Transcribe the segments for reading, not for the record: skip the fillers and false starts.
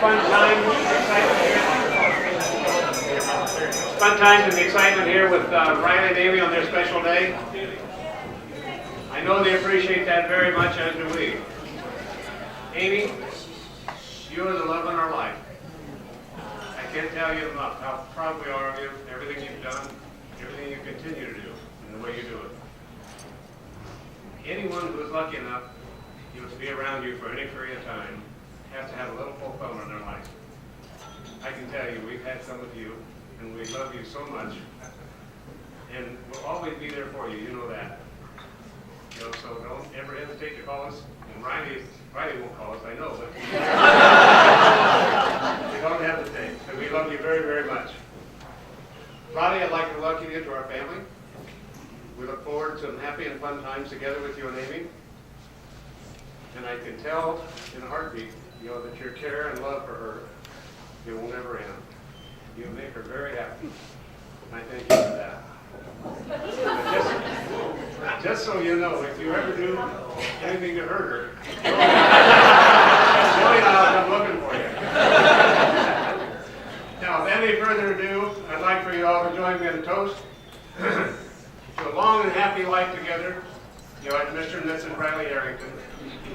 Fun times and the excitement here with Riley and Amy on their special day. I know they appreciate that very much, as do we. Amy, you are the love in our life. I can't tell you enough how proud we are of you, everything you've done, everything you continue to do, and the way you do it. Anyone who is lucky enough to be around you for any period of time has to have a little fulfillment in their life. I can tell you, we've had some with you, and we love you so much, and we'll always be there for you. You know that. You know, so don't ever hesitate to call us. And Riley won't call us, I know, but we don't hesitate. And we love you very, very much. Riley, I'd like to welcome you to our family. We look forward to some happy and fun times together with you and Amy. And I can tell in a heartbeat, that your care and love for her, it will never end. You make her very happy. I thank you for that. Just so you know, if you ever do anything to hurt her, Joey and I'll come looking for you. Now, without any further ado, I'd like for you all to join me in a toast to a long and happy life together. You are Mr. and Mrs. Riley Arrington.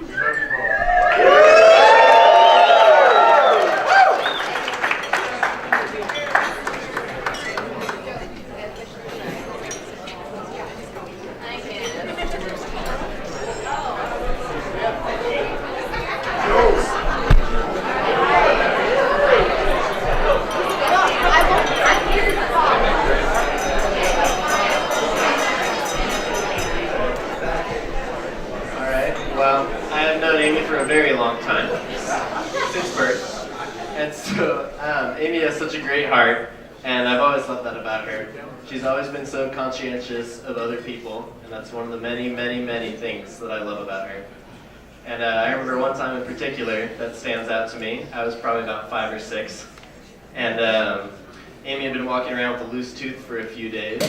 We love you both. Amy has such a great heart, and I've always loved that about her. She's always been so conscientious of other people, and that's one of the many, many, many things that I love about her. And I remember one time in particular that stands out to me. I was probably about 5 or 6, and Amy had been walking around with a loose tooth for a few days,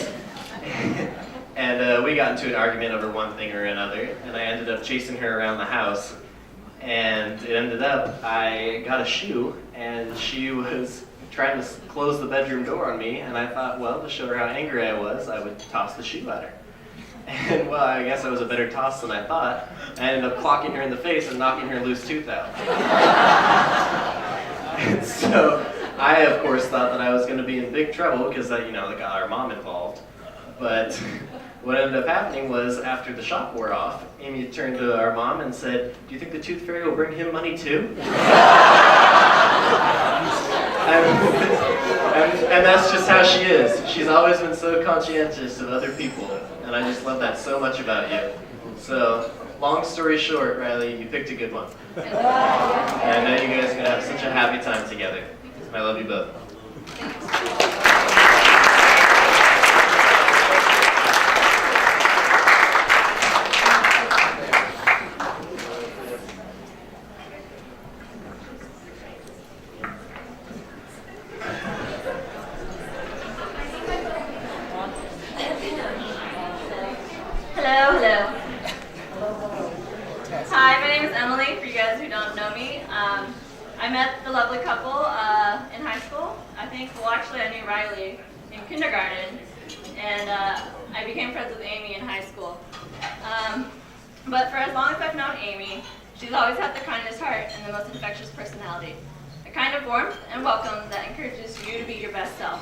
and we got into an argument over one thing or another, and I ended up chasing her around the house. And it ended up, I got a shoe, and she was trying to close the bedroom door on me, and I thought, well, to show her how angry I was, I would toss the shoe at her. And, well, I guess I was a better toss than I thought. I ended up clocking her in the face and knocking her loose tooth out. And so, I, of course, thought that I was going to be in big trouble, because that, that got our mom involved. But what ended up happening was, after the shock wore off, Amy turned to our mom and said, "Do you think the tooth fairy will bring him money too?" and that's just how she is. She's always been so conscientious of other people, and I just love that so much about you. So, long story short, Riley, you picked a good one. And I know you guys are going to have such a happy time together. I love you both. Hello. Hi, my name is Emily, for you guys who don't know me. I met the lovely couple in high school. Actually I knew Riley in kindergarten, and I became friends with Amy in high school. But for as long as I've known Amy, she's always had the kindest heart and the most infectious personality. A kind of warmth and welcome that encourages you to be your best self.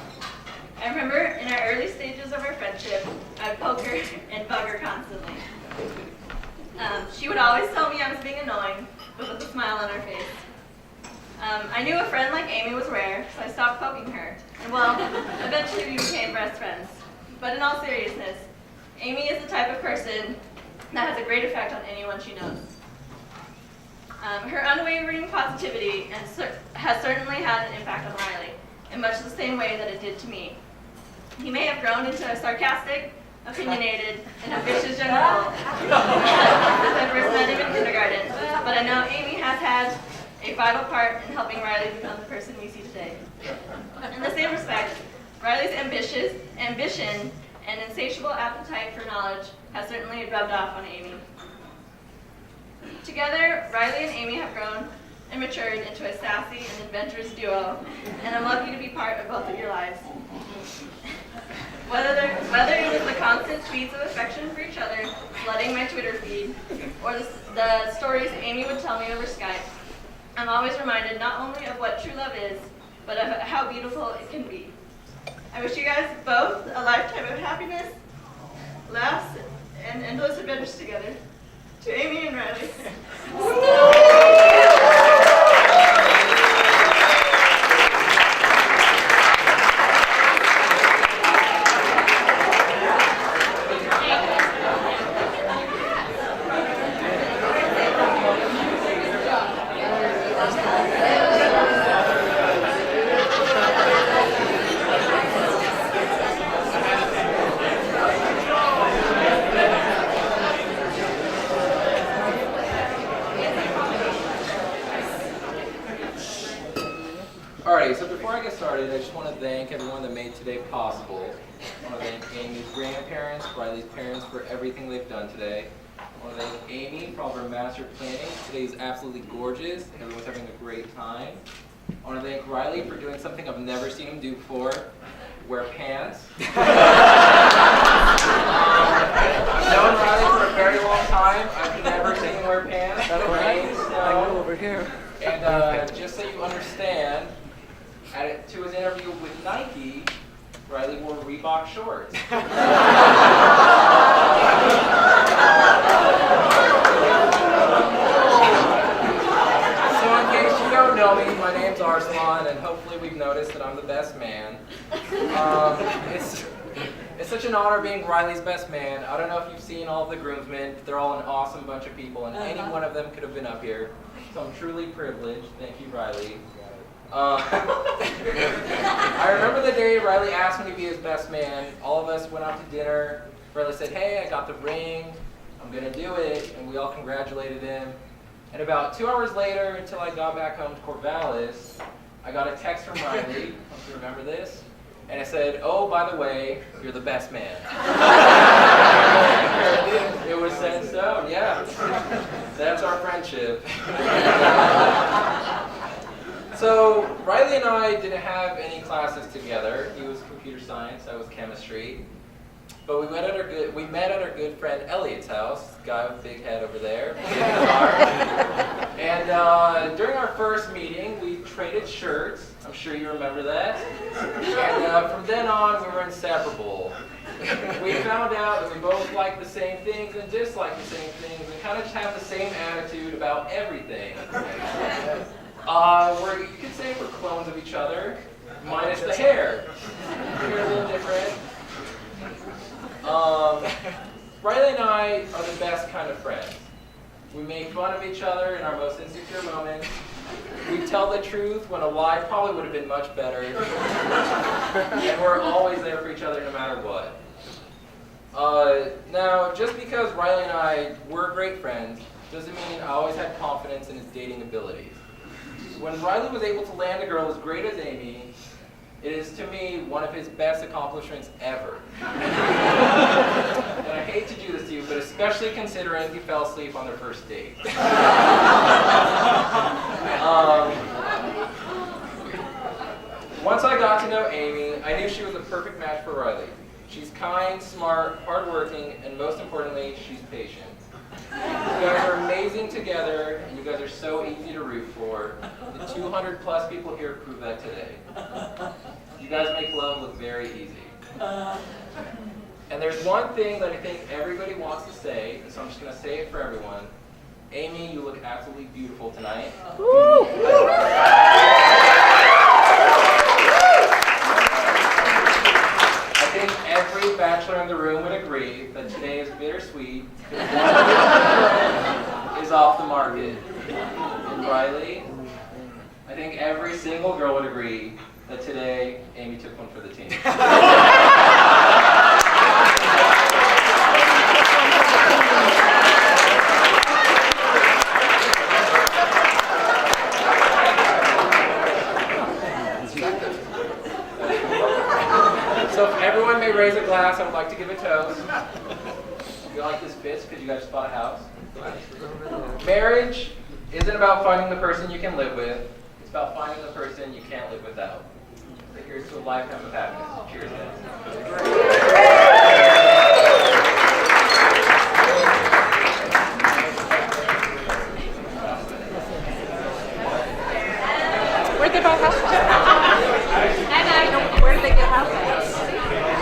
I remember in our early stages of our friendship, I'd poke her and bug her constantly. She would always tell me I was being annoying, but with a smile on her face. I knew a friend like Amy was rare, so I stopped poking her. And well, eventually we became best friends. But in all seriousness, Amy is the type of person that has a great effect on anyone she knows. Her unwavering positivity has certainly had an impact on Riley, in much the same way that it did to me. He may have grown into a sarcastic, opinionated, and ambitious young adult since I first met him in kindergarten, but I know Amy has had a vital part in helping Riley become the person we see today. In the same respect, Riley's ambition and insatiable appetite for knowledge has certainly rubbed off on Amy. Together, Riley and Amy have grown and matured into a sassy and adventurous duo, and I'm lucky to be part of both of your lives. Whether it was the constant tweets of affection for each other, flooding my Twitter feed, or the stories Amy would tell me over Skype, I'm always reminded not only of what true love is, but of how beautiful it can be. I wish you guys both a lifetime of happiness, laughs, and endless adventures together. To Amy and Riley. Alrighty, so before I get started, I just want to thank everyone that made today possible. I want to thank Amy's grandparents, Riley's parents for everything they've done today. I want to thank Amy for all of her master planning. Today is absolutely gorgeous. Everyone's having a great time. I want to thank Riley for doing something I've never seen him do before, wear pants. I've known Riley for a very long time. I've never seen him wear pants. Rain, snow. Over here. And just so you understand, to his interview with Nike, Riley wore Reebok shorts. So in case you don't know me, my name's Arslan, and hopefully we've noticed that I'm the best man. It's such an honor being Riley's best man. I don't know if you've seen all of the groomsmen, but they're all an awesome bunch of people, and any one of them could have been up here. So I'm truly privileged. Thank you, Riley. I remember the day Riley asked me to be his best man. All of us went out to dinner. Riley said, "Hey, I got the ring. I'm going to do it." And we all congratulated him. And about 2 hours later, until I got back home to Corvallis, I got a text from Riley. Hope you remember this. And it said, "Oh, by the way, you're the best man." It was set in stone, yeah. That's our friendship. So Riley and I didn't have any classes together. He was computer science, I was chemistry. But we met at our good friend Elliot's house, guy with big head over there. And during our first meeting, we traded shirts. I'm sure you remember that. And from then on, we were inseparable. We found out that we both like the same things and dislike the same things and kind of have the same attitude about everything. You could say we're clones of each other, minus the hair. We're a little different. Riley and I are the best kind of friends. We make fun of each other in our most insecure moments. We tell the truth when a lie probably would have been much better. And we're always there for each other no matter what. Now, just because Riley and I were great friends doesn't mean I always had confidence in his dating abilities. When Riley was able to land a girl as great as Amy, it is, to me, one of his best accomplishments ever. And I hate to do this to you, but especially considering he fell asleep on their first date. Once I got to know Amy, I knew she was a perfect match for Riley. She's kind, smart, hardworking, and most importantly, she's patient. You guys are amazing together, and you guys are so easy to root for. The 200 plus people here prove that today. You guys make love look very easy. And there's one thing that I think everybody wants to say, and so I'm just going to say it for everyone. Amy, you look absolutely beautiful tonight. I think every bachelor in the room would agree that today is bittersweet because one is off the market. And Riley, I think every single girl would agree that today Amy took one for the team. So if everyone may raise a glass, I would like to give a toast. If you like this fits, because you guys just bought a house. Marriage isn't about finding the person you can live with. It's about finding the person you can't live without. So here's to a lifetime of happiness. Cheers, guys. Where'd they buy house lights? Where'd they get house lights?